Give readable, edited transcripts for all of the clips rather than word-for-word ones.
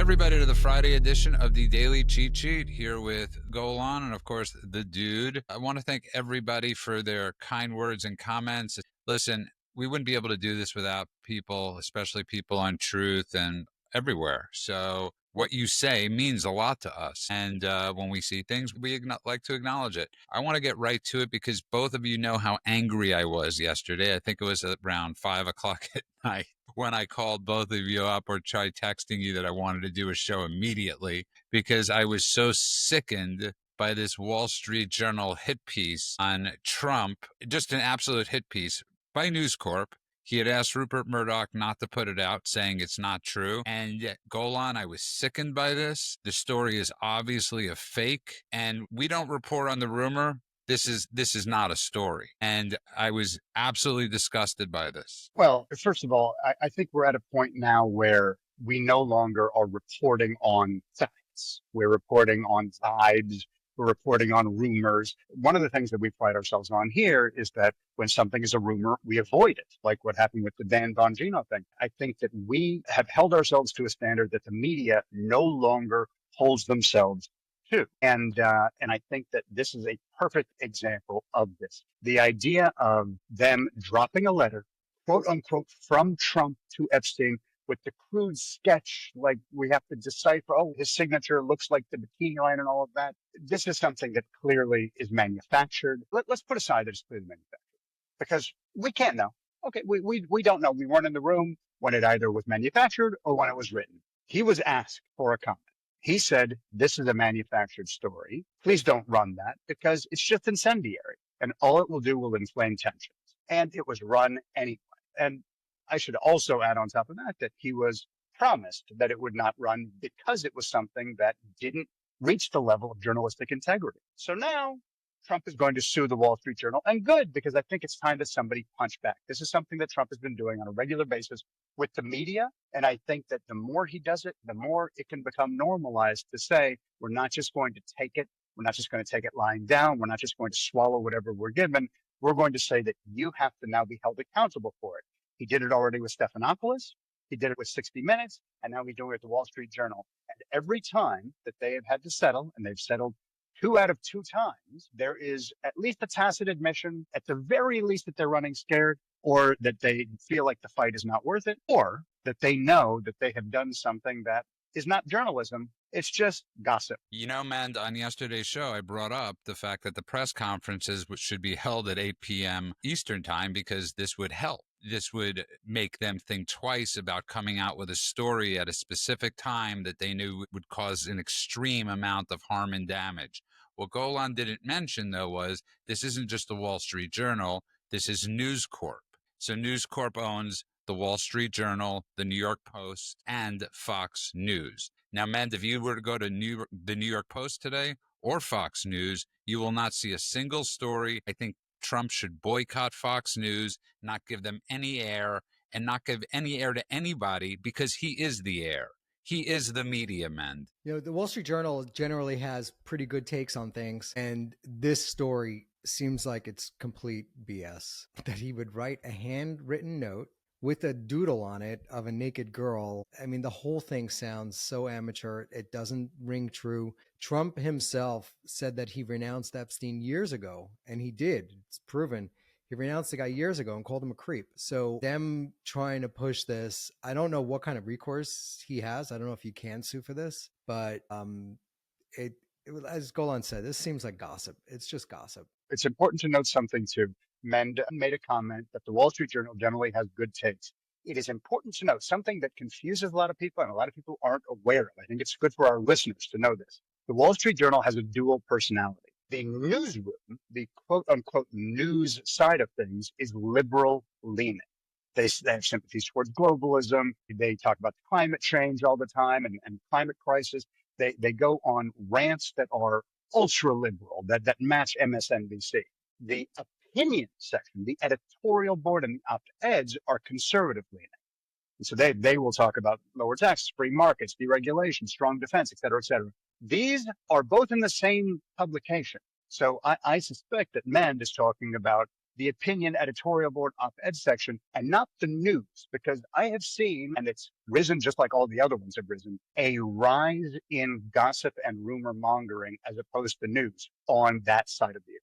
everybody, to the Friday edition of the Daily Cheat Sheet, here with Golan and, of course, the dude. I want to thank everybody for their kind words and comments. Listen, we wouldn't be able to do this without people, especially people on Truth and everywhere. So what you say means a lot to us. And when we see things, we like to acknowledge it. I want to get right to it because both of you know how angry I was yesterday. I think it was around 5 o'clock at night when I called both of you up or tried texting you that I wanted to do a show immediately because I was so sickened by this Wall Street Journal hit piece on Trump, just an absolute hit piece by News Corp. He had asked Rupert Murdoch not to put it out, saying it's not true. And yet, Golan, I was sickened by this. The story is obviously a fake, and we don't report on the rumor. This is not a story. And I was absolutely disgusted by this. Well, first of all, I think we're at a point now where we no longer are reporting on facts. We're reporting on vibes. We're reporting on rumors. One of the things that we pride ourselves on here is that when something is a rumor, we avoid it, like what happened with the Dan Bongino thing. I think that we have held ourselves to a standard that the media no longer holds themselves to. And I think that this is a perfect example of this. The idea of them dropping a letter, quote unquote, from Trump to Epstein with the crude sketch, like we have to decipher, oh, his signature looks like the bikini line and all of that. This is something that clearly is manufactured. Let's put aside that it's clearly manufactured because we can't know. Okay, we don't know. We weren't in the room when it either was manufactured or when it was written. He was asked for a comment. He said, this is a manufactured story. Please don't run that because it's just incendiary and all it will do will inflame tensions. And it was run anyway. And I should also add on top of that he was promised that it would not run because it was something that didn't reach the level of journalistic integrity. So now Trump is going to sue the Wall Street Journal, and good, because I think it's time that somebody punch back. This is something that Trump has been doing on a regular basis with the media. And I think that the more he does it, the more it can become normalized to say, we're not just going to take it. We're not just going to take it lying down. We're not just going to swallow whatever we're given. We're going to say that you have to now be held accountable for it. He did it already with Stephanopoulos. He did it with 60 Minutes. And now he's doing it with the Wall Street Journal. And every time that they have had to settle, and they've settled 2 out of 2 times, there is at least a tacit admission, at the very least, that they're running scared, or that they feel like the fight is not worth it, or that they know that they have done something that is not journalism. It's just gossip. You know, man, on yesterday's show, I brought up the fact that the press conferences should be held at 8 p.m. Eastern time because this would help. This would make them think twice about coming out with a story at a specific time that they knew would cause an extreme amount of harm and damage. What Golan didn't mention, though, was this isn't just the Wall Street Journal. This is News Corp. So News Corp owns the Wall Street Journal, the New York Post, and Fox News. Now, Mend, if you were to go to the New York Post today or Fox News, you will not see a single story. I think Trump should boycott Fox News, not give them any air, and not give any air to anybody because he is the air. He is the media, Mend. You know, the Wall Street Journal generally has pretty good takes on things, and this story seems like it's complete BS. That he would write a handwritten note with a doodle on it of a naked girl. I mean, the whole thing sounds so amateur. It doesn't ring true. Trump himself said that he renounced Epstein years ago, and he did. It's proven. He renounced the guy years ago and called him a creep. So them trying to push this, I don't know what kind of recourse he has. I don't know if you can sue for this, but as Golan said, this seems like gossip. It's just gossip. It's important to note something too. Mend made a comment that the Wall Street Journal generally has good takes. It is important to note something that confuses a lot of people and a lot of people aren't aware of. I think it's good for our listeners to know this. The Wall Street Journal has a dual personality. The newsroom, the quote unquote news side of things, is liberal leaning. They have sympathies towards globalism. They talk about climate change all the time and climate crisis. They go on rants that are ultra liberal, that match MSNBC. The opinion section, the editorial board and the op-eds are conservative leaning. And so they will talk about lower taxes, free markets, deregulation, strong defense, et cetera, et cetera. These are both in the same publication, So I suspect that Mend is talking about the opinion editorial board op-ed section and not the news, because I have seen, and it's risen just like all the other ones have risen, a rise in gossip and rumor mongering as opposed to news on that side of the equation.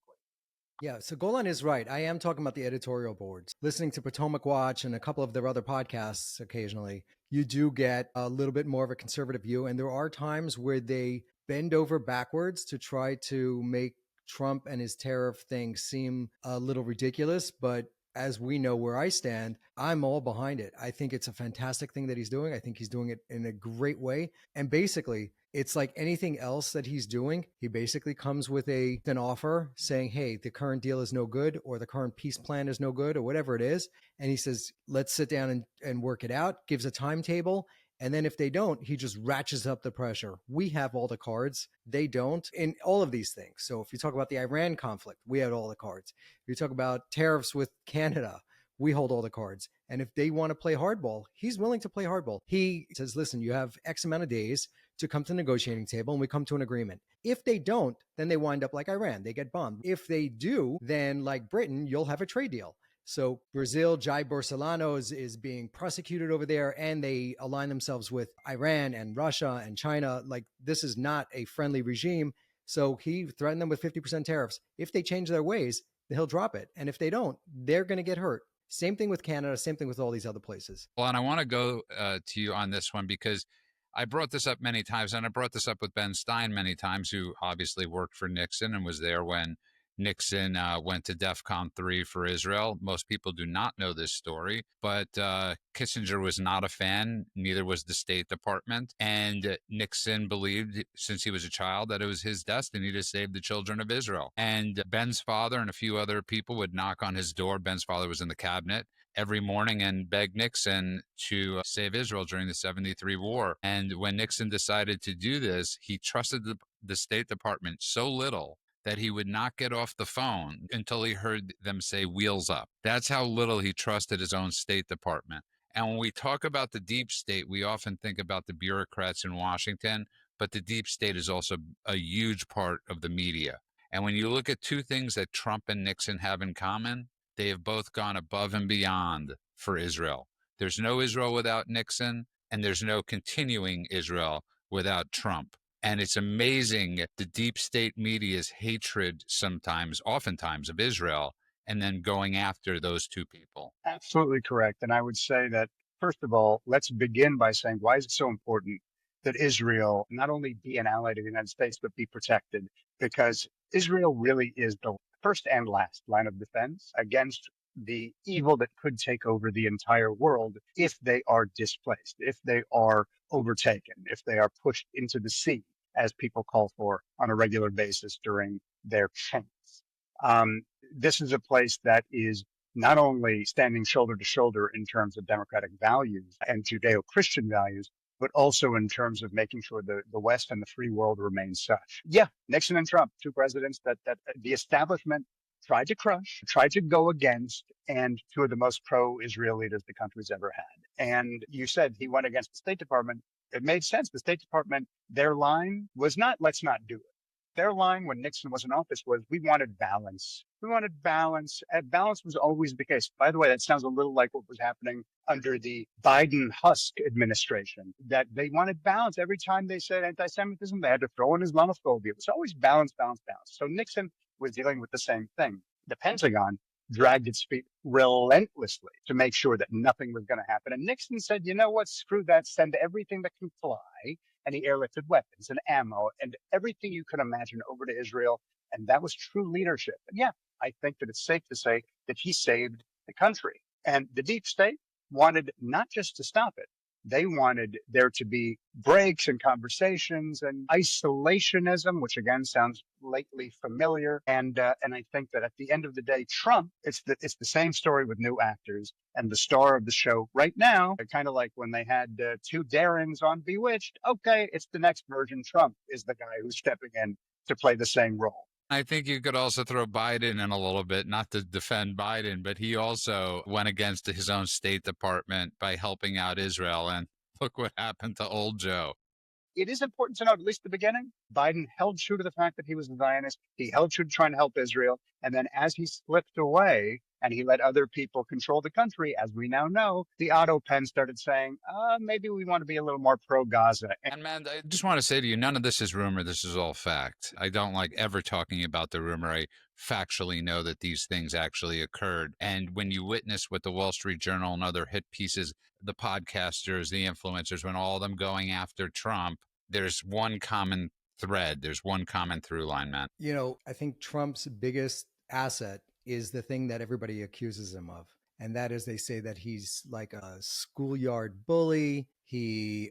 Yeah, so Golan is right. I am talking about the editorial boards. Listening to Potomac Watch and a couple of their other podcasts occasionally, you do get a little bit more of a conservative view. And there are times where they bend over backwards to try to make Trump and his tariff thing seem a little ridiculous. But as we know where I stand, I'm all behind it. I think it's a fantastic thing that he's doing. I think he's doing it in a great way. And basically, it's like anything else that he's doing. He basically comes with an offer saying, hey, the current deal is no good, or the current peace plan is no good, or whatever it is. And he says, let's sit down and work it out, gives a timetable. And then if they don't, he just ratchets up the pressure. We have all the cards. They don't in all of these things. So if you talk about the Iran conflict, we had all the cards. If you talk about tariffs with Canada, we hold all the cards. And if they want to play hardball, he's willing to play hardball. He says, listen, you have X amount of days to come to the negotiating table and we come to an agreement. If they don't, then they wind up like Iran. They get bombed. If they do, then like Britain, you'll have a trade deal. So Brazil, Jair Bolsonaro is being prosecuted over there, and they align themselves with Iran and Russia and China. Like, this is not a friendly regime. So he threatened them with 50% tariffs. If they change their ways, he'll drop it. And if they don't, they're going to get hurt. Same thing with Canada, same thing with all these other places. Well, and I want to go to you on this one because I brought this up many times, and I brought this up with Ben Stein many times, who obviously worked for Nixon and was there when Nixon went to DEFCON 3 for Israel. Most people do not know this story, but Kissinger was not a fan, neither was the State Department. And Nixon believed, since he was a child, that it was his destiny to save the children of Israel. And Ben's father and a few other people would knock on his door. Ben's father was in the cabinet every morning and beg Nixon to save Israel during the 73 war. And when Nixon decided to do this, he trusted the State Department so little that he would not get off the phone until he heard them say wheels up. That's how little he trusted his own State Department. And when we talk about the deep state, we often think about the bureaucrats in Washington, but the deep state is also a huge part of the media. And when you look at two things that Trump and Nixon have in common, they have both gone above and beyond for Israel. There's no Israel without Nixon, and there's no continuing Israel without Trump. And it's amazing the deep state media's hatred sometimes, oftentimes, of Israel, and then going after those two people. Absolutely correct. And I would say that, first of all, let's begin by saying, why is it so important that Israel not only be an ally to the United States, but be protected? Because Israel really is the first and last line of defense against the evil that could take over the entire world if they are displaced, if they are overtaken, if they are pushed into the sea, as people call for on a regular basis during their chains. This is a place that is not only standing shoulder to shoulder in terms of democratic values and Judeo-Christian values, but also in terms of making sure the West and the free world remain such. Yeah, Nixon and Trump, two presidents that the establishment tried to crush, tried to go against, and two of the most pro-Israel leaders the country's ever had. And you said he went against the State Department. It made sense. The State Department, their line was not, let's not do it. Their line when Nixon was in office was, we wanted balance. We wanted balance. And balance was always the case. By the way, that sounds a little like what was happening under the Biden Husk administration, that they wanted balance. Every time they said anti-Semitism, they had to throw in Islamophobia. It was always balance, balance, balance. So Nixon was dealing with the same thing. The Pentagon dragged its feet relentlessly to make sure that nothing was going to happen. And Nixon said, you know what, screw that, send everything that can fly, and he airlifted weapons and ammo and everything you could imagine over to Israel. And that was true leadership. And yeah, I think that it's safe to say that he saved the country. And the deep state wanted not just to stop it, they wanted there to be breaks in conversations and isolationism, which again sounds lately familiar. And I think that at the end of the day, Trump, it's the same story with new actors. And the star of the show right now, kind of like when they had two Darrens on Bewitched. Okay, it's the next version. Trump is the guy who's stepping in to play the same role. I think you could also throw Biden in a little bit, not to defend Biden, but he also went against his own State Department by helping out Israel. And look what happened to old Joe. it is important to note, at least at the beginning, Biden held true to the fact that he was a Zionist. He held true to trying to help Israel. And then as he slipped away and he let other people control the country, as we now know, the auto pen started saying, maybe we want to be a little more pro Gaza. And man, I just want to say to you, none of this is rumor. This is all fact. I don't like ever talking about the rumor. I factually know that these things actually occurred. And when you witness what the Wall Street Journal and other hit pieces, the podcasters, the influencers, when all of them going after Trump, there's one common thread. There's one common through line, man. You know, I think Trump's biggest asset is the thing that everybody accuses him of. And that is, they say that he's like a schoolyard bully. He's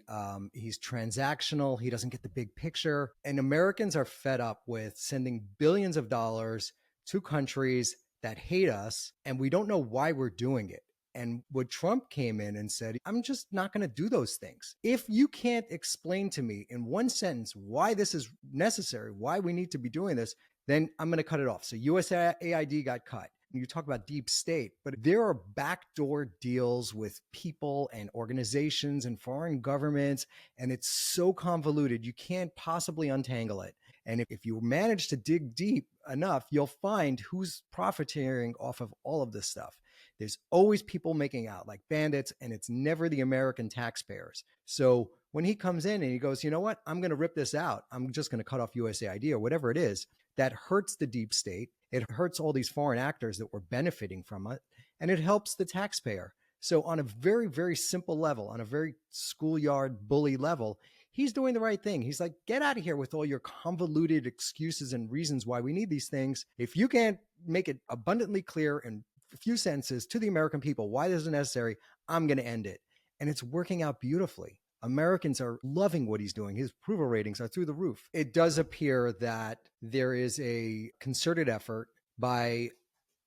transactional. He doesn't get the big picture. And Americans are fed up with sending billions of dollars to countries that hate us, and we don't know why we're doing it. And what Trump came in and said, I'm just not going to do those things. If you can't explain to me in one sentence why this is necessary, why we need to be doing this, then I'm going to cut it off. So USAID got cut. You talk about deep state, but there are backdoor deals with people and organizations and foreign governments, and it's so convoluted, you can't possibly untangle it. And if you manage to dig deep enough, you'll find who's profiteering off of all of this stuff. There's always people making out like bandits, and it's never the American taxpayers. So when he comes in and he goes, you know what, I'm going to rip this out. I'm just going to cut off USAID or whatever it is, that hurts the deep state. It hurts all these foreign actors that were benefiting from it, and it helps the taxpayer. So on a very, very simple level, on a very schoolyard bully level, he's doing the right thing. He's like, get out of here with all your convoluted excuses and reasons why we need these things. If you can't make it abundantly clear in a few sentences to the American people why this is necessary, I'm going to end it. And it's working out beautifully. Americans are loving what he's doing. His approval ratings are through the roof. It does appear that there is a concerted effort by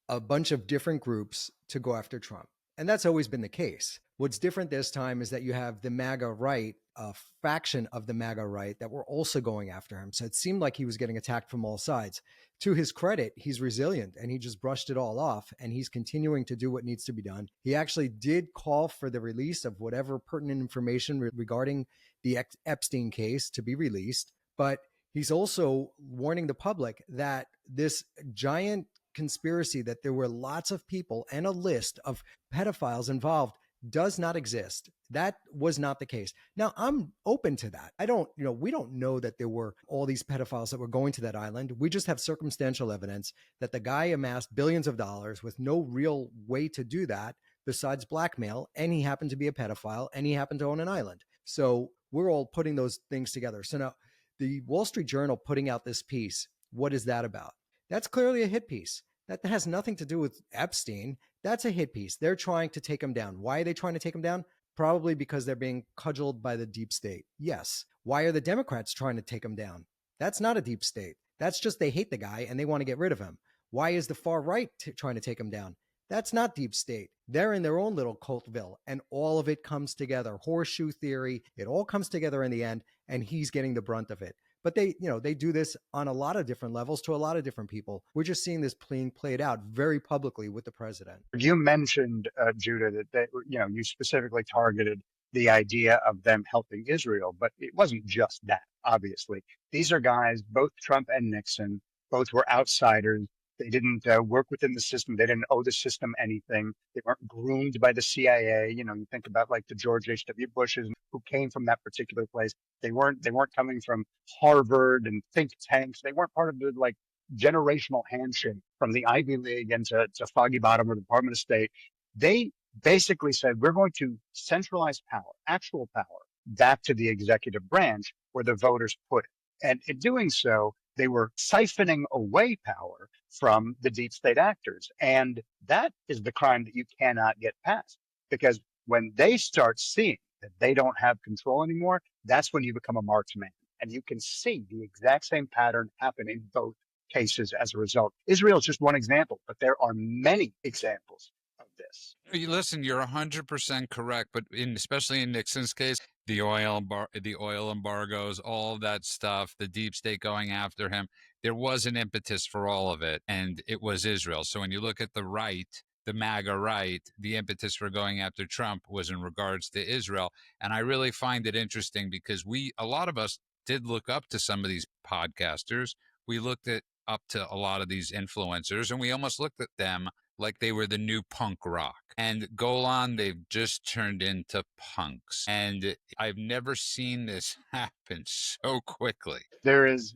a bunch of different groups to go after Trump. And that's always been the case. What's different this time is that you have the MAGA right, a faction of the MAGA right, that were also going after him. So it seemed like he was getting attacked from all sides. To his credit, he's resilient and he just brushed it all off, and he's continuing to do what needs to be done. He actually did call for the release of whatever pertinent information regarding the Epstein case to be released. But he's also warning the public that this giant conspiracy, that there were lots of people and a list of pedophiles involved, does not exist. That was not the case. Now, I'm open to that. We don't know that there were all these pedophiles that were going to that island. We just have circumstantial evidence that the guy amassed billions of dollars with no real way to do that besides blackmail, and he happened to be a pedophile, and he happened to own an island. So we're all putting those things together. So now the Wall Street Journal putting out this piece, what is that about? That's clearly a hit piece. That has nothing to do with Epstein. That's a hit piece. They're trying to take him down. Why are they trying to take him down? Probably because they're being cudgeled by the deep state. Yes. Why are the Democrats trying to take him down? That's not a deep state. That's just they hate the guy and they want to get rid of him. Why is the far right trying to take him down? That's not deep state. They're in their own little cultville, and all of it comes together. Horseshoe theory. It all comes together in the end, and he's getting the brunt of it. But they do this on a lot of different levels to a lot of different people. We're just seeing this being played out very publicly with the president. You mentioned, Judah, that you specifically targeted the idea of them helping Israel, but it wasn't just that. Obviously, these are guys, both Trump and Nixon, both were outsiders. They didn't work within the system. They didn't owe the system anything. They weren't groomed by the CIA. You think about like the George H.W. Bushes who came from that particular place. They weren't coming from Harvard and think tanks. They weren't part of the like generational handshake from the Ivy League into Foggy Bottom or the Department of State. They basically said, we're going to centralize power, actual power, back to the executive branch where the voters put it. And in doing so, they were siphoning away power from the deep state actors. And that is the crime that you cannot get past, because when they start seeing that they don't have control anymore, that's when you become a marksman. And you can see the exact same pattern happen in both cases as a result. Israel is just one example, but there are many examples of this. Listen, you're 100% correct, but especially in Nixon's case, the oil embargoes, all of that stuff, the deep state going after him, there was an impetus for all of it, and it was Israel. So when you look at the right, the MAGA right, the impetus for going after Trump was in regards to Israel. And I really find it interesting because a lot of us did look up to some of these podcasters. We looked up to a lot of these influencers, and we almost looked at them like they were the new punk rock. And Golan, they've just turned into punks. And I've never seen this happen so quickly. There is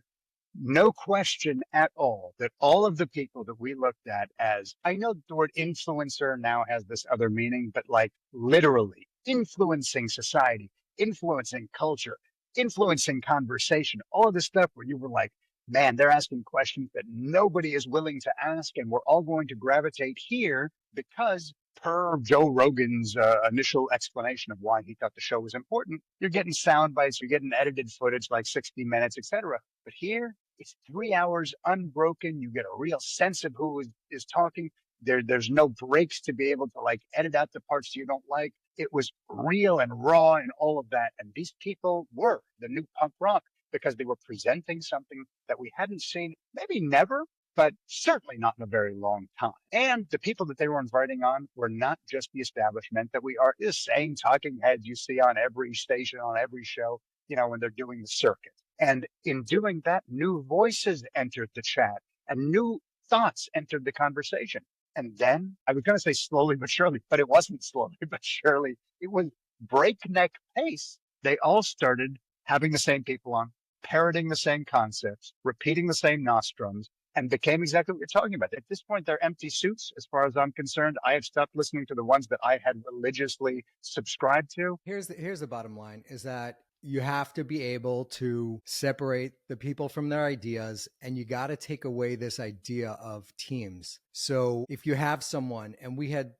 no question at all that all of the people that we looked at as, I know the word influencer now has this other meaning, but like literally influencing society, influencing culture, influencing conversation, all of this stuff where you were like, man, they're asking questions that nobody is willing to ask. And we're all going to gravitate here because per Joe Rogan's initial explanation of why he thought the show was important, you're getting sound bites, you're getting edited footage like 60 minutes, etc. But here, it's 3 hours unbroken. You get a real sense of who is talking. There's no breaks to be able to like edit out the parts you don't like. It was real and raw and all of that. And these people were the new punk rock because they were presenting something that we hadn't seen, maybe never, but certainly not in a very long time. And the people that they were inviting on were not just the establishment that we are the same talking heads you see on every station, on every show, when they're doing the circuit. And in doing that, new voices entered the chat and new thoughts entered the conversation. And then I was going to say slowly but surely, but it wasn't slowly but surely. It was breakneck pace. They all started having the same people on, parroting the same concepts, repeating the same nostrums, and became exactly what you're talking about. At this point, they're empty suits. As far as I'm concerned, I have stopped listening to the ones that I had religiously subscribed to. Here's the bottom line is that you have to be able to separate the people from their ideas, and you got to take away this idea of teams. So if you have someone, and we had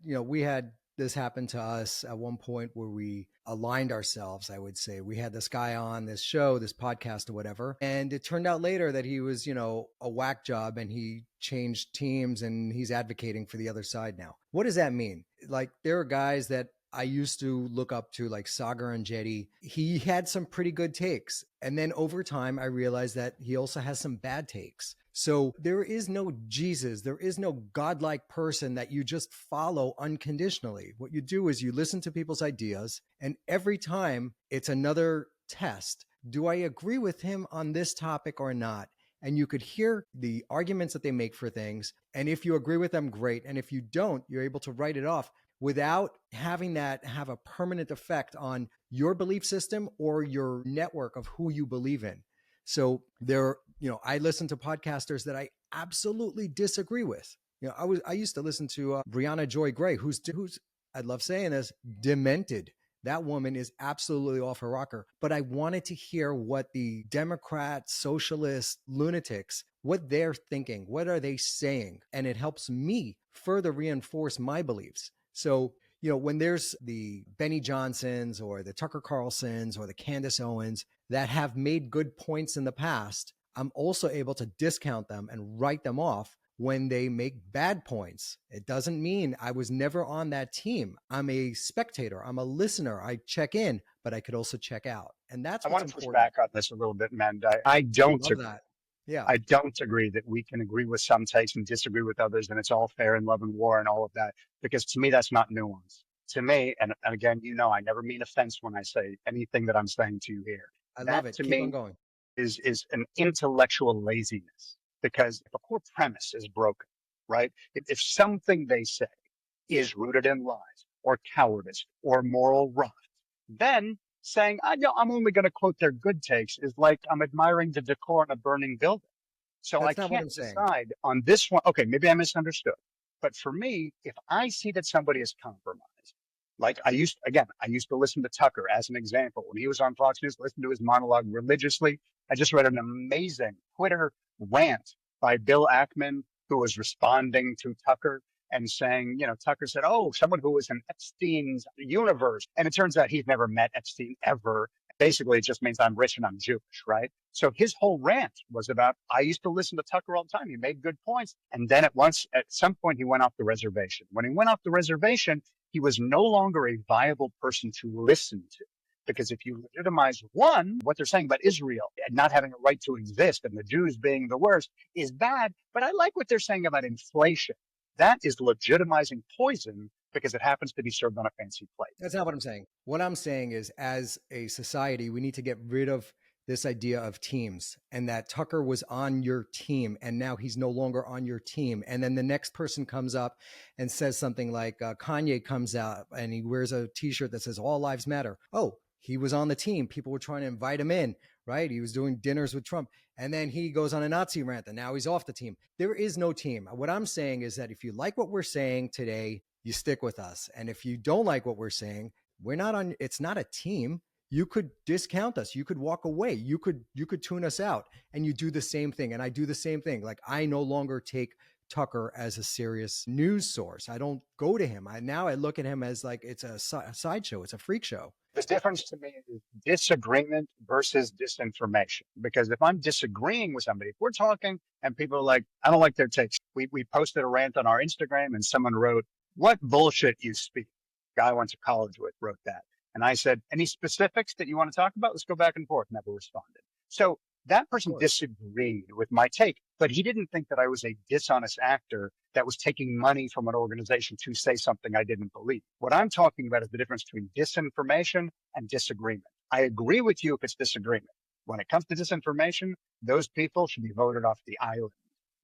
this happen to us at one point where we aligned ourselves, I would say. We had this guy on this show, this podcast or whatever, and it turned out later that he was, a whack job and he changed teams and he's advocating for the other side now. What does that mean? Like, there are guys that I used to look up to, like Sagar and Jetty. He had some pretty good takes. And then over time, I realized that he also has some bad takes. So there is no Jesus. There is no godlike person that you just follow unconditionally. What you do is you listen to people's ideas, and every time it's another test. Do I agree with him on this topic or not? And you could hear the arguments that they make for things. And if you agree with them, great. And if you don't, you're able to write it off without having that have a permanent effect on your belief system or your network of who you believe in. So I listen to podcasters that I absolutely disagree with. I used to listen to Brianna Joy Gray, who's I love saying this, demented. That woman is absolutely off her rocker. But I wanted to hear what the Democrat, socialist lunatics, what they're thinking, what are they saying? And it helps me further reinforce my beliefs. So, when there's the Benny Johnsons or the Tucker Carlsons or the Candace Owens that have made good points in the past, I'm also able to discount them and write them off when they make bad points. It doesn't mean I was never on that team. I'm a spectator. I'm a listener. I check in, but I could also check out. And that's what's important. I want to push back on this a little bit, man. I don't agree. That. Yeah. I don't agree that we can agree with some takes and disagree with others, and it's all fair in love and war and all of that, because to me, that's not nuance. To me, and again, I never mean offense when I say anything that I'm saying to you here. I love it. Keep on going. Is an intellectual laziness, because if a core premise is broken, right? If something they say is rooted in lies or cowardice or moral rot, then saying, I'm only going to quote their good takes is like I'm admiring the decor in a burning building. So That's I not can't what I'm saying. decide on this one. Okay, maybe I misunderstood. But for me, if I see that somebody is compromised, like I used to listen to Tucker as an example. When he was on Fox News, listen to his monologue religiously. I just read an amazing Twitter rant by Bill Ackman, who was responding to Tucker and saying, Tucker said, someone who was in Epstein's universe. And it turns out he's never met Epstein ever. Basically, it just means I'm rich and I'm Jewish, right? So his whole rant was about, I used to listen to Tucker all the time. He made good points. And then at some point, he went off the reservation. When he went off the reservation, he was no longer a viable person to listen to. Because if you legitimize what they're saying about Israel and not having a right to exist and the Jews being the worst is bad. But I like what they're saying about inflation. That is legitimizing poison because it happens to be served on a fancy plate. That's not what I'm saying. What I'm saying is, as a society, we need to get rid of this idea of teams, and that Tucker was on your team and now he's no longer on your team. And then the next person comes up and says something like Kanye comes out and he wears a t-shirt that says all lives matter. Oh, he was on the team. People were trying to invite him in, right? He was doing dinners with Trump. And then he goes on a Nazi rant and now he's off the team. There is no team. What I'm saying is that if you like what we're saying today, you stick with us. And if you don't like what we're saying, we're not on, it's not a team. You could discount us. You could walk away. You could tune us out, and you do the same thing. And I do the same thing. Like, I no longer take Tucker as a serious news source. I don't go to him. I look at him as like, it's a sideshow. It's a freak show. The difference to me is disagreement versus disinformation. Because if I'm disagreeing with somebody, if we're talking and people are like, I don't like their takes. We posted a rant on our Instagram and someone wrote, "What bullshit you speak." The guy I went to college with wrote that. And I said, "Any specifics that you want to talk about? Let's go back and forth." Never responded. So that person disagreed with my take, but he didn't think that I was a dishonest actor that was taking money from an organization to say something I didn't believe. What I'm talking about is the difference between disinformation and disagreement. I agree with you if it's disagreement. When it comes to disinformation, those people should be voted off the island.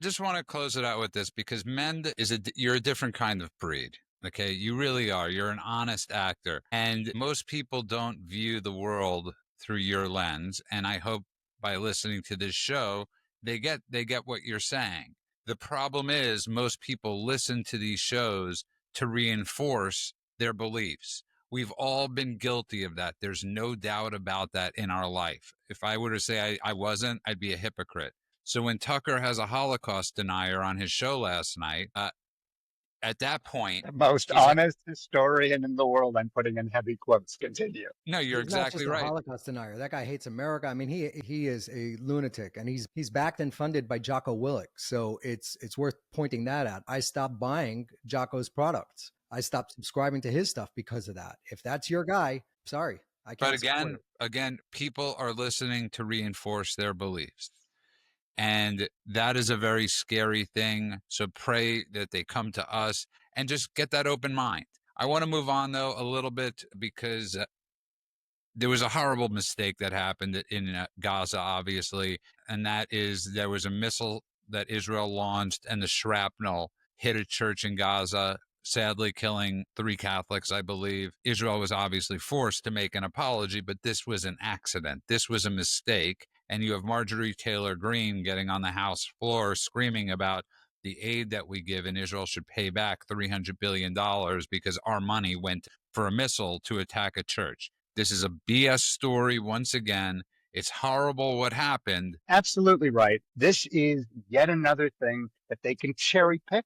Just want to close it out with this, because Mend you're a different kind of breed. Okay, you really are. You're an honest actor. And most people don't view the world through your lens. And I hope by listening to this show, they get what you're saying. The problem is most people listen to these shows to reinforce their beliefs. We've all been guilty of that. There's no doubt about that in our life. If I were to say I wasn't, I'd be a hypocrite. So when Tucker has a Holocaust denier on his show last night, at that point, the most honest historian in the world, I'm putting in heavy quotes. Continue. No, you're exactly right. He's not just a Holocaust denier. That guy hates America. I mean, he is a lunatic, and he's backed and funded by Jocko Willink. So it's worth pointing that out. I stopped buying Jocko's products. I stopped subscribing to his stuff because of that. If that's your guy, sorry, I can't. But again, people are listening to reinforce their beliefs. And that is a very scary thing. So pray that they come to us and just get that open mind. I want to move on, though, a little bit, because there was a horrible mistake that happened in Gaza, obviously. And that is there was a missile that Israel launched, and the shrapnel hit a church in Gaza, sadly killing 3 Catholics, I believe. Israel was obviously forced to make an apology, but this was an accident. This was a mistake. And you have Marjorie Taylor Greene getting on the House floor screaming about the aid that we give, and Israel should pay back $300 billion because our money went for a missile to attack a church. This is a BS story once again. It's horrible what happened. Absolutely right. This is yet another thing that they can cherry pick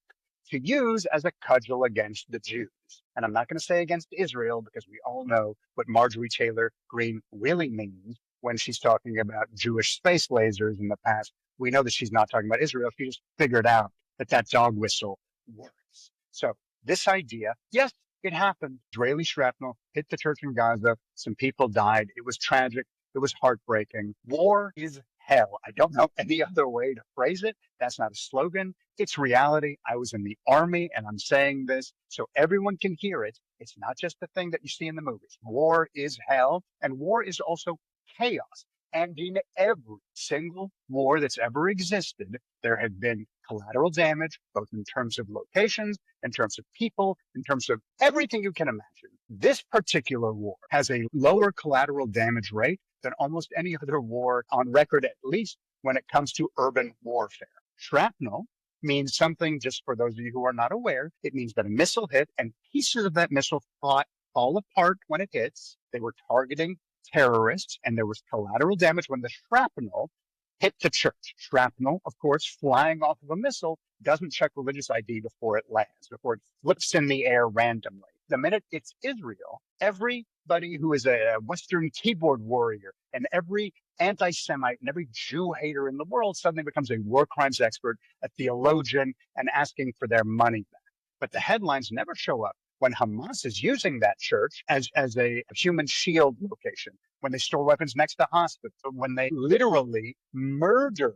to use as a cudgel against the Jews. And I'm not going to say against Israel, because we all know what Marjorie Taylor Greene really means when she's talking about Jewish space lasers in the past. We know that she's not talking about Israel. She just figured out that dog whistle works. So this idea, yes, it happened. Israeli shrapnel hit the church in Gaza. Some people died. It was tragic. It was heartbreaking. War is hell. I don't know any other way to phrase it. That's not a slogan. It's reality. I was in the army, and I'm saying this so everyone can hear it. It's not just the thing that you see in the movies. War is hell, and war is also chaos. And in every single war that's ever existed, there have been collateral damage, both in terms of locations, in terms of people, in terms of everything you can imagine. This particular war has a lower collateral damage rate than almost any other war on record, at least when it comes to urban warfare. Shrapnel means something, just for those of you who are not aware, it means that a missile hit and pieces of that missile fall apart when it hits. They were targeting terrorists, and there was collateral damage when the shrapnel hit the church. Shrapnel, of course, flying off of a missile, doesn't check religious ID before it lands, before it flips in the air randomly. The minute it's Israel, everybody who is a Western keyboard warrior and every anti-Semite and every Jew hater in the world suddenly becomes a war crimes expert, a theologian, and asking for their money back. But the headlines never show up when Hamas is using that church as a human shield location, when they store weapons next to hospitals, when they literally murder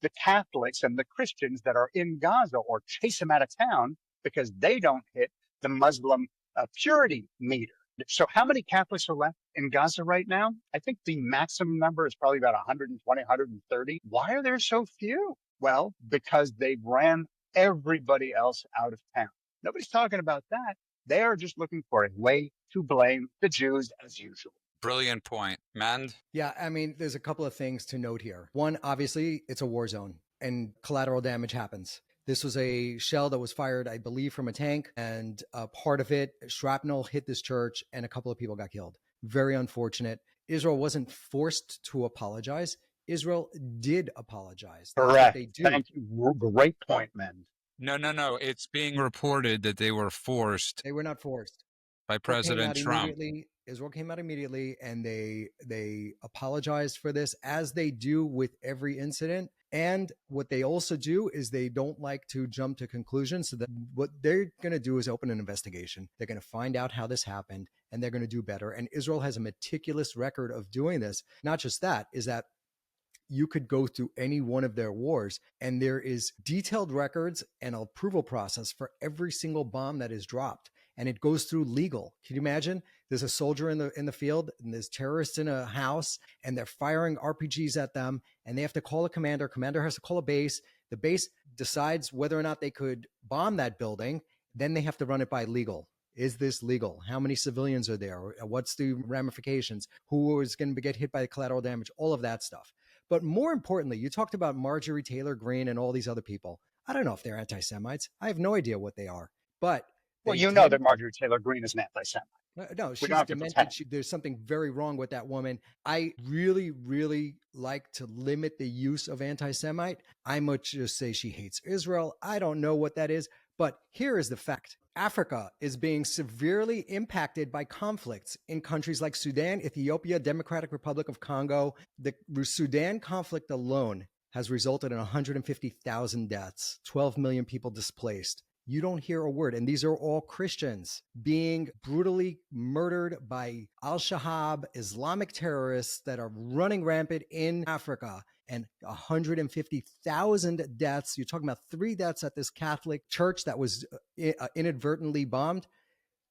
the Catholics and the Christians that are in Gaza or chase them out of town because they don't hit the Muslim purity meter. So how many Catholics are left in Gaza right now? I think the maximum number is probably about 120, 130. Why are there so few? Well, because they ran everybody else out of town. Nobody's talking about that. They are just looking for a way to blame the Jews as usual. Brilliant point. Mend? Yeah, I mean, there's a couple of things to note here. One, obviously, it's a war zone and collateral damage happens. This was a shell that was fired, I believe, from a tank, and part of it, shrapnel, hit this church, and a couple of people got killed. Very unfortunate. Israel wasn't forced to apologize. Israel did apologize. That's Correct. what they do. Thank you. Great point, man. No. It's being reported that they were forced They were not forced. by President Trump. Israel came out immediately, and they apologized for this, as they do with every incident. And what they also do is they don't like to jump to conclusions. So that what they're going to do is open an investigation. They're going to find out how this happened, and they're going to do better. And Israel has a meticulous record of doing this. Not just that, is that you could go through any one of their wars, and there is detailed records and approval process for every single bomb that is dropped. And it goes through legal. Can you imagine? There's a soldier in the field, and there's terrorists in a house, and they're firing RPGs at them, and they have to call a commander. Commander has to call a base. The base decides whether or not they could bomb that building. Then they have to run it by legal. Is this legal? How many civilians are there? What's the ramifications? Who is going to get hit by the collateral damage? All of that stuff. But more importantly, you talked about Marjorie Taylor Greene and all these other people. I don't know if they're anti-Semites. I have no idea what they are. But well, you know that Marjorie Taylor Greene is an anti-Semite. No, she's demented. There's something very wrong with that woman. I really, really like to limit the use of anti-Semite. I might just say she hates Israel. I don't know what that is. But here is the fact. Africa is being severely impacted by conflicts in countries like Sudan, Ethiopia, Democratic Republic of Congo. The Sudan conflict alone has resulted in 150,000 deaths, 12 million people displaced. You don't hear a word. And these are all Christians being brutally murdered by al-Shabaab, Islamic terrorists that are running rampant in Africa. And 150,000 deaths. You're talking about 3 deaths at this Catholic church that was inadvertently bombed.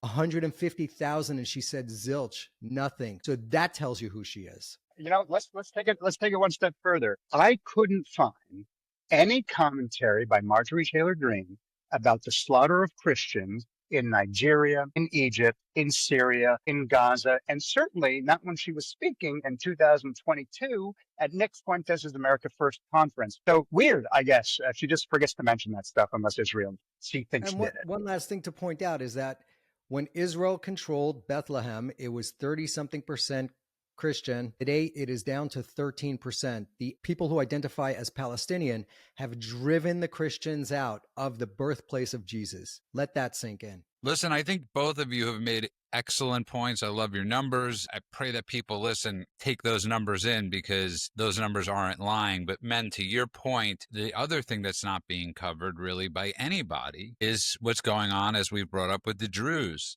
150,000, and she said zilch, nothing. So that tells you who she is. You know, let's take it one step further. I couldn't find any commentary by Marjorie Taylor Greene about the slaughter of Christians in Nigeria, in Egypt, in Syria, in Gaza, and certainly not when she was speaking in 2022 at Nick Fuentes' America First conference. So weird, I guess. She just forgets to mention that stuff unless Israel, she thinks did it. One last thing to point out is that when Israel controlled Bethlehem, it was 30-something% Christian. Today, it is down to 13%. The people who identify as Palestinian have driven the Christians out of the birthplace of Jesus. Let that sink in. Listen, I think both of you have made excellent points. I love your numbers. I pray that people listen, take those numbers in because those numbers aren't lying. But men, to your point, the other thing that's not being covered really by anybody is what's going on, as we've brought up, with the Druze.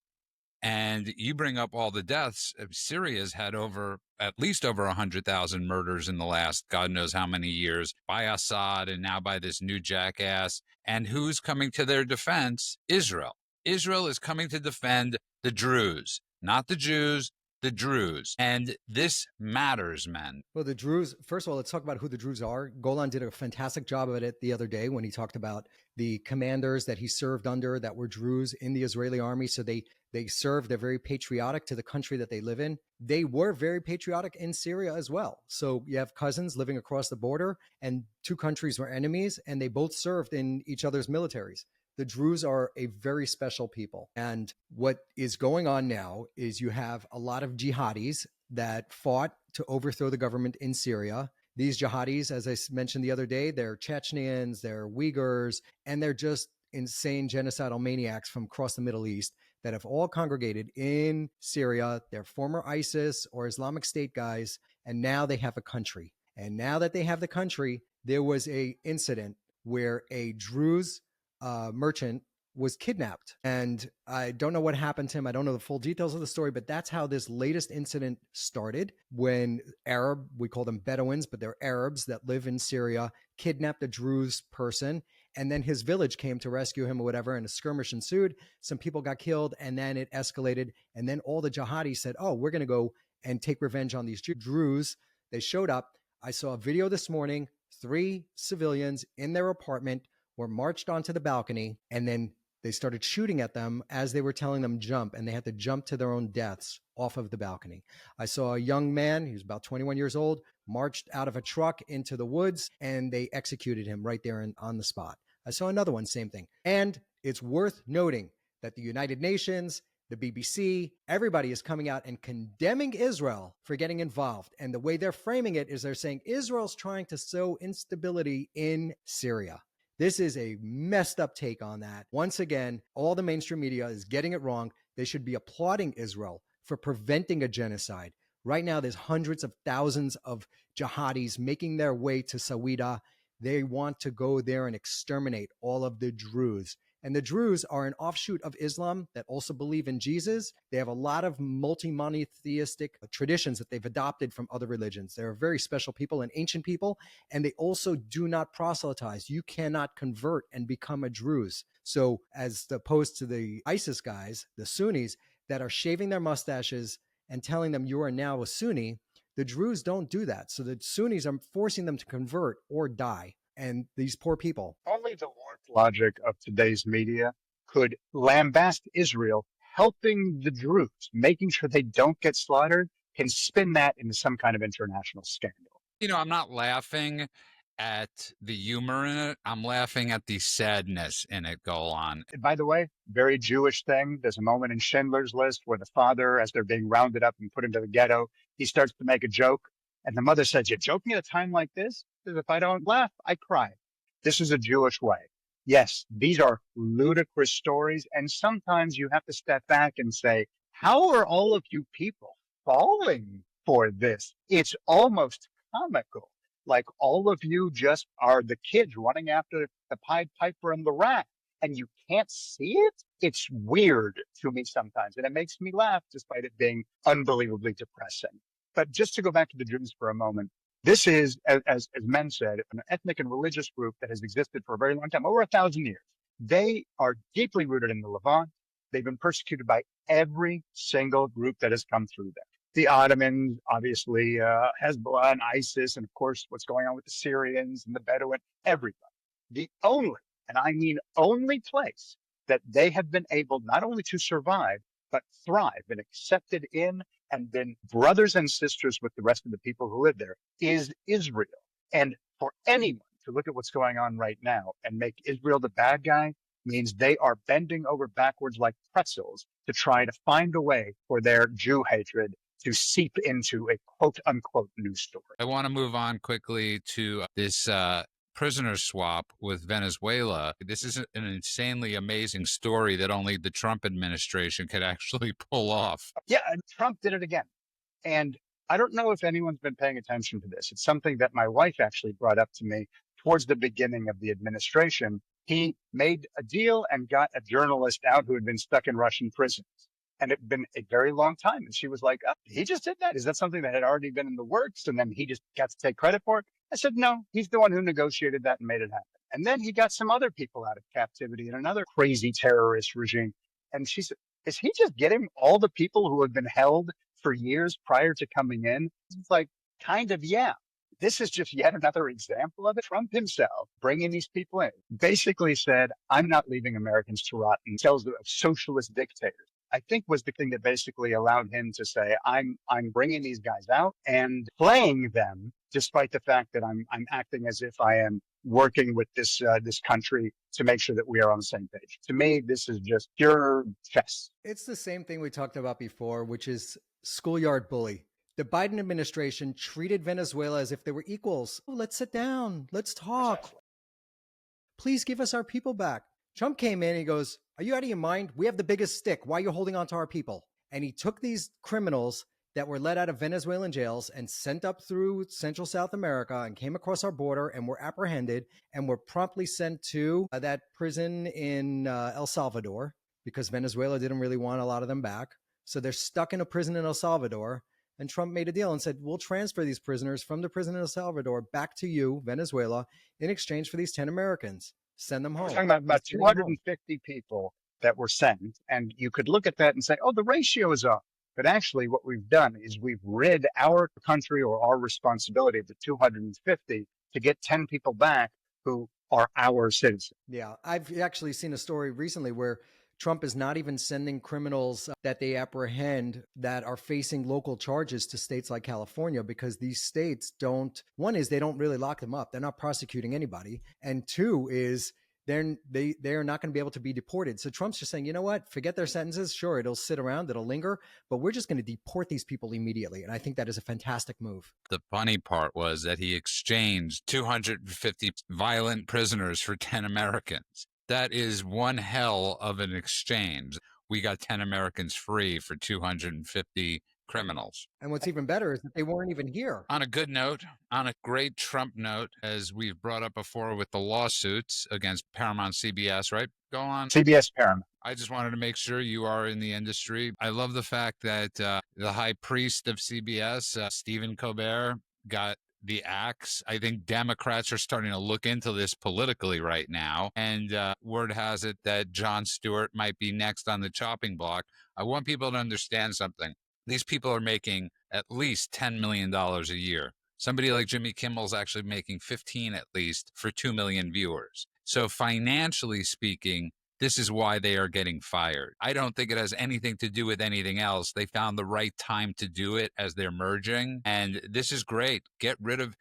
And you bring up all the deaths. Syria's had at least over 100,000 murders in the last God knows how many years by Assad and now by this new jackass. And who's coming to their defense? Israel. Israel is coming to defend the Druze, not the Jews, the Druze. And this matters, men. Well, the Druze, first of all, let's talk about who the Druze are. Golan did a fantastic job of it the other day when he talked about the commanders that he served under that were Druze in the Israeli army. So they served, they're very patriotic to the country that they live in. They were very patriotic in Syria as well. So you have cousins living across the border, and 2 countries were enemies, and they both served in each other's militaries. The Druze are a very special people. And what is going on now is you have a lot of jihadis that fought to overthrow the government in Syria. These jihadis, as I mentioned the other day, they're Chechens, they're Uyghurs, and they're just insane genocidal maniacs from across the Middle East that have all congregated in Syria. They're former ISIS or Islamic State guys, and now they have a country. And now that they have the country, there was an incident where a Druze merchant was kidnapped, and I don't know what happened to him. I don't know the full details of the story, but that's how this latest incident started, when we call them Bedouins, but they're Arabs that live in Syria, kidnapped a Druze person, And then his village came to rescue him or whatever, and a skirmish ensued. Some people got killed, and then it escalated. And then all the jihadis said, oh, we're going to go and take revenge on these Druze. They showed up. I saw a video this morning. 3 civilians in their apartment were marched onto the balcony, and then they started shooting at them as they were telling them jump, and they had to jump to their own deaths off of the balcony. I saw a young man, he was about 21 years old, marched out of a truck into the woods, and they executed him right there on the spot. I saw another one, same thing. And it's worth noting that the United Nations, the BBC, everybody is coming out and condemning Israel for getting involved. And the way they're framing it is they're saying Israel's trying to sow instability in Syria. This is a messed up take on that. Once again, all the mainstream media is getting it wrong. They should be applauding Israel for preventing a genocide. Right now, there's hundreds of thousands of jihadis making their way to Sawida. They want to go there and exterminate all of the Druze. And the Druze are an offshoot of Islam that also believe in Jesus. They have a lot of multi-monotheistic traditions that they've adopted from other religions. They're a very special people, an ancient people, and they also do not proselytize. You cannot convert and become a Druze. So as opposed to the ISIS guys, the Sunnis, that are shaving their mustaches and telling them you are now a Sunni, the Druze don't do that. So the Sunnis are forcing them to convert or die. And these poor people. Only the warped logic of today's media could lambast Israel, helping the Druze, making sure they don't get slaughtered, can spin that into some kind of international scandal. I'm not laughing at the humor in it. I'm laughing at the sadness in it, Golan. By the way, very Jewish thing. There's a moment in Schindler's List where the father, as they're being rounded up and put into the ghetto, he starts to make a joke. And the mother says, you're joking at a time like this? Because if I don't laugh, I cry. This is a Jewish way. Yes, these are ludicrous stories. And sometimes you have to step back and say, how are all of you people falling for this? It's almost comical. Like all of you just are the kids running after the Pied Piper and the rat, and you can't see it? It's weird to me sometimes, and it makes me laugh despite it being unbelievably depressing. But just to go back to the Jews for a moment, this is, as men said, an ethnic and religious group that has existed for a very long time, over 1,000 years. They are deeply rooted in the Levant. They've been persecuted by every single group that has come through there. The Ottomans, obviously, Hezbollah and ISIS, and of course, what's going on with the Syrians and the Bedouin, everybody. The only, and I mean only place that they have been able not only to survive, but thrive and accepted in and been brothers and sisters with the rest of the people who live there is Israel. And for anyone to look at what's going on right now and make Israel the bad guy means they are bending over backwards like pretzels to try to find a way for their Jew hatred to seep into a quote unquote news story. I want to move on quickly to this prisoner swap with Venezuela. This is an insanely amazing story that only the Trump administration could actually pull off. Yeah, and Trump did it again. And I don't know if anyone's been paying attention to this. It's something that my wife actually brought up to me towards the beginning of the administration. He made a deal and got a journalist out who had been stuck in Russian prisons. And it had been a very long time. And she was like, oh, he just did that. Is that something that had already been in the works? And then he just got to take credit for it? I said, no, he's the one who negotiated that and made it happen. And then he got some other people out of captivity in another crazy terrorist regime. And she said, is he just getting all the people who have been held for years prior to coming in? It's like, kind of, yeah. This is just yet another example of it. Trump himself bringing these people in basically said, I'm not leaving Americans to rot in cells of socialist dictators. I think was the thing that basically allowed him to say, I'm bringing these guys out and playing them, despite the fact that I'm acting as if I am working with this country to make sure that we are on the same page. To me, this is just pure chess. It's the same thing we talked about before, which is schoolyard bully. The Biden administration treated Venezuela as if they were equals. Oh, let's sit down. Let's talk. Exactly. Please give us our people back. Trump came in and he goes, are you out of your mind? We have the biggest stick. Why are you holding on to our people? And he took these criminals that were let out of Venezuelan jails and sent up through Central South America and came across our border and were apprehended and were promptly sent to that prison in El Salvador because Venezuela didn't really want a lot of them back. So they're stuck in a prison in El Salvador. And Trump made a deal and said, we'll transfer these prisoners from the prison in El Salvador back to you, Venezuela, in exchange for these 10 Americans. Send them I was home. talking about He's sending them home. 250 people that were sent, and you could look at that and say, oh, the ratio is off. But actually, what we've done is we've rid our country or our responsibility of the 250 to get 10 people back who are our citizens. Yeah, I've actually seen a story recently where Trump is not even sending criminals that they apprehend that are facing local charges to states like California because these states don't, one is they don't really lock them up. They're not prosecuting anybody. And two is they're not going to be able to be deported. So Trump's just saying, you know what, forget their sentences. Sure, it'll sit around, it'll linger, but we're just going to deport these people immediately. And I think that is a fantastic move. The funny part was that he exchanged 250 violent prisoners for 10 Americans. That is one hell of an exchange. We got 10 Americans free for 250 criminals. And what's even better is that they weren't even here. On a good note, on a great Trump note, as we've brought up before with the lawsuits against Paramount CBS, right? Go on. CBS Paramount. I just wanted to make sure you are in the industry. I love the fact that the high priest of CBS, Stephen Colbert, got the axe. I think Democrats are starting to look into this politically right now. And word has it that Jon Stewart might be next on the chopping block. I want people to understand something. These people are making at least $10 million a year. Somebody like Jimmy Kimmel's actually making 15 at least for 2 million viewers. So financially speaking, this is why they are getting fired. I don't think it has anything to do with anything else. They found the right time to do it as they're merging. And this is great. Get rid of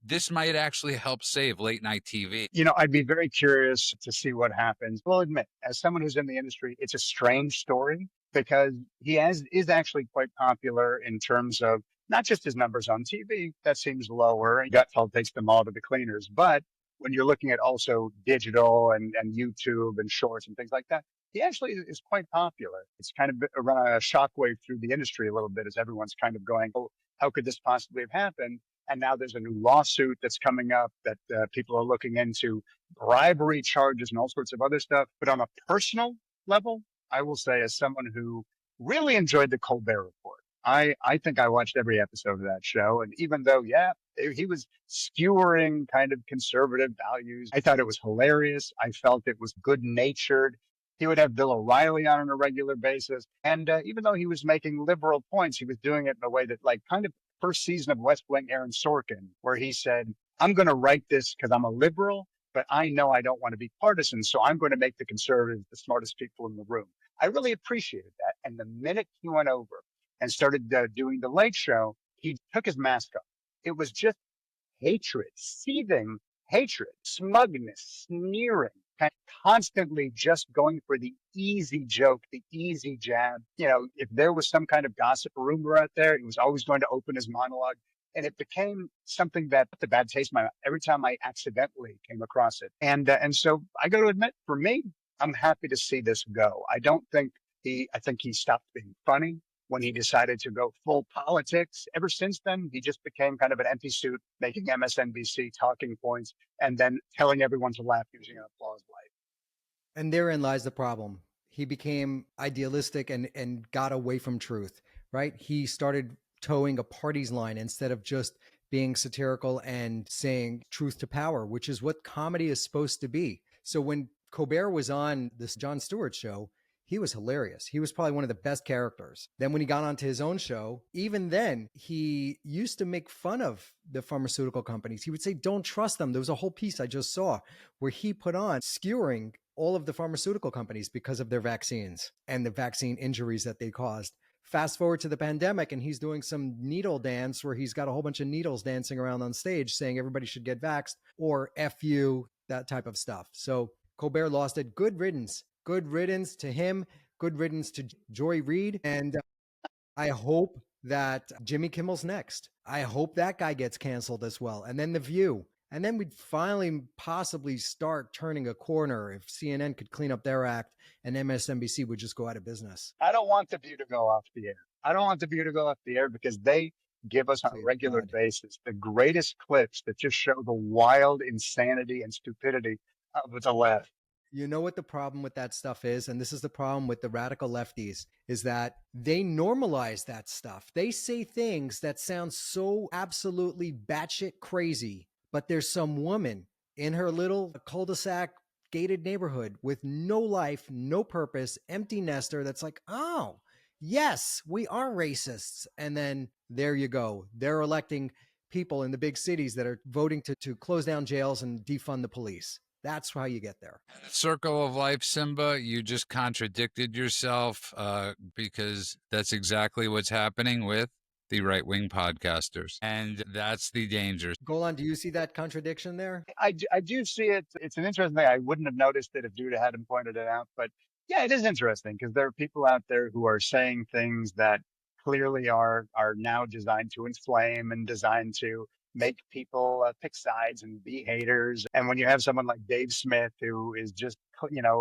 this might actually help save late night TV. You know, I'd be very curious to see what happens. We'll admit, as someone who's in the industry, it's a strange story because is actually quite popular in terms of not just his numbers on TV, that seems lower, and Gutfeld takes them all to the cleaners. But when you're looking at also digital and YouTube and shorts and things like that, he actually is quite popular. It's kind of run a shockwave through the industry a little bit as everyone's kind of going, oh, how could this possibly have happened? And now there's a new lawsuit that's coming up that people are looking into, bribery charges and all sorts of other stuff. But on a personal level, I will say, as someone who really enjoyed the Colbert Report, I think I watched every episode of that show. And even though, yeah, he was skewering kind of conservative values, I thought it was hilarious. I felt it was good natured. He would have Bill O'Reilly on a regular basis. And even though he was making liberal points, he was doing it in a way that, like, kind of first season of West Wing, Aaron Sorkin, where he said, I'm going to write this because I'm a liberal, but I know I don't want to be partisan. So I'm going to make the conservatives the smartest people in the room. I really appreciated that. And the minute he went over and started doing the Late Show, he took his mask off. It was just hatred, seething hatred, smugness, sneering, kind of constantly just going for the easy joke, the easy jab. You know, if there was some kind of gossip rumor out there, he was always going to open his monologue. And it became something that put the bad taste in my mouth every time I accidentally came across it. And so I got to admit, for me, I'm happy to see this go. I think he stopped being funny when he decided to go full politics. Ever since then, he just became kind of an empty suit, making MSNBC talking points and then telling everyone to laugh using an applause light. And therein lies the problem. He became idealistic and got away from truth, right? He started towing a party's line instead of just being satirical and saying truth to power, which is what comedy is supposed to be. So when Colbert was on this Jon Stewart show, he was hilarious. He was probably one of the best characters. Then when he got onto his own show, even then, he used to make fun of the pharmaceutical companies. He would say, don't trust them. There was a whole piece I just saw where he put on skewering all of the pharmaceutical companies because of their vaccines and the vaccine injuries that they caused. Fast forward to the pandemic, and he's doing some needle dance where he's got a whole bunch of needles dancing around on stage saying everybody should get vaxxed or F you, that type of stuff. So Colbert lost it. Good riddance. Good riddance to him. Good riddance to Joy Reid. And I hope that Jimmy Kimmel's next. I hope that guy gets canceled as well. And then The View. And then we'd finally possibly start turning a corner if CNN could clean up their act and MSNBC would just go out of business. I don't want The View to go off the air. I don't want The View to go off the air because they give us on a regular basis the greatest clips that just show the wild insanity and stupidity of the left. You know what the problem with that stuff is? And this is the problem with the radical lefties, is that they normalize that stuff. They say things that sound so absolutely batshit crazy, but there's some woman in her little cul-de-sac gated neighborhood with no life, no purpose, empty nester that's like, oh, yes, we are racists. And then there you go. They're electing people in the big cities that are voting to close down jails and defund the police. That's how you get there. Circle of life, Simba, you just contradicted yourself because that's exactly what's happening with the right-wing podcasters. And that's the danger. Golan, do you see that contradiction there? I do see it. It's an interesting thing. I wouldn't have noticed it if Judah hadn't pointed it out. But yeah, it is interesting because there are people out there who are saying things that clearly are now designed to inflame and designed to make people pick sides and be haters. And when you have someone like Dave Smith, who is just,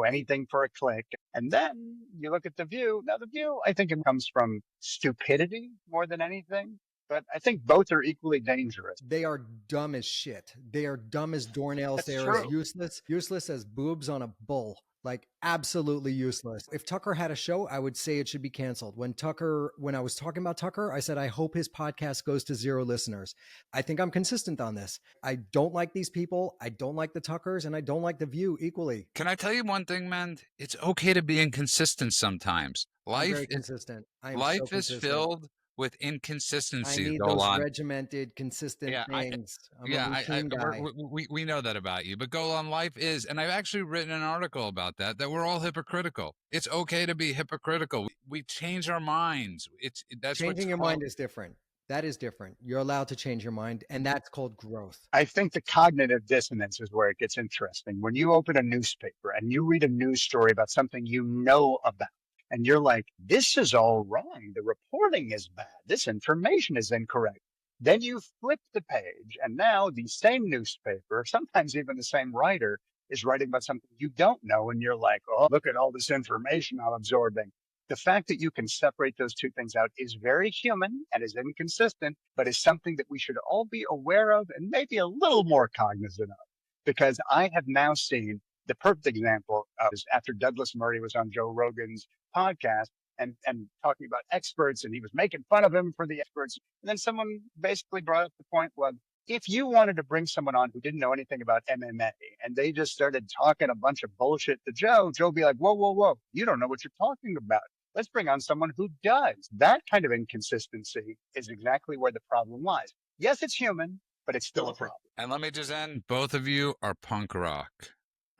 anything for a click, and then you look at The View. Now, The View, I think it comes from stupidity more than anything. But I think both are equally dangerous. They are dumb as shit. They are dumb as doornails. That's They are true. as useless as boobs on a bull. Like absolutely useless. If Tucker had a show, I would say it should be canceled. When I was talking about Tucker, I said, I hope his podcast goes to 0 listeners. I think I'm consistent on this. I don't like these people. I don't like the Tuckers, and I don't like The View equally. Can I tell you one thing, man? It's okay to be inconsistent sometimes. I'm very consistent. Life is filled with inconsistencies. I need those regimented, consistent things. I'm a routine guy. We know that about you. But Golan, life is, and I've actually written an article about that we're all hypocritical. It's okay to be hypocritical. We change our minds. That's changing your mind is different. That is different. You're allowed to change your mind, and that's called growth. I think the cognitive dissonance is where it gets interesting. When you open a newspaper and you read a news story about something you know about, and you're like, this is all wrong. The reporting is bad. This information is incorrect. Then you flip the page, and now the same newspaper, sometimes even the same writer, is writing about something you don't know. And you're like, oh, look at all this information I'm absorbing. The fact that you can separate those two things out is very human and is inconsistent, but is something that we should all be aware of and maybe a little more cognizant of. Because I have now seen the perfect example is after Douglas Murray was on Joe Rogan's podcast and talking about experts, and he was making fun of him for the experts. And then someone basically brought up the point, well, if you wanted to bring someone on who didn't know anything about MMA and they just started talking a bunch of bullshit to Joe would be like, whoa, you don't know what you're talking about. Let's bring on someone who does. That kind of inconsistency is exactly where the problem lies. Yes, it's human, but it's still a problem. And let me just end. Both of you are punk rock.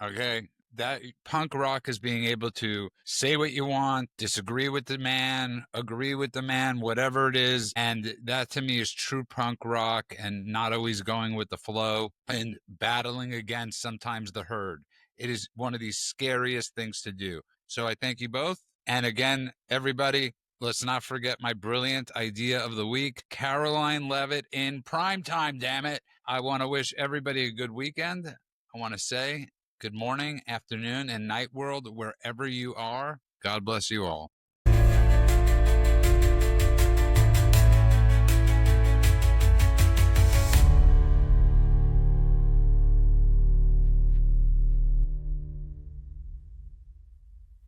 Okay? That punk rock is being able to say what you want, disagree with the man, agree with the man, whatever it is. And that to me is true punk rock, and not always going with the flow and battling against sometimes the herd. It is one of the scariest things to do. So I thank you both. And again, everybody, let's not forget my brilliant idea of the week, Caroline Levitt in prime time, damn it. I want to wish everybody a good weekend. I want to say good morning, afternoon, and night world, wherever you are. God bless you all.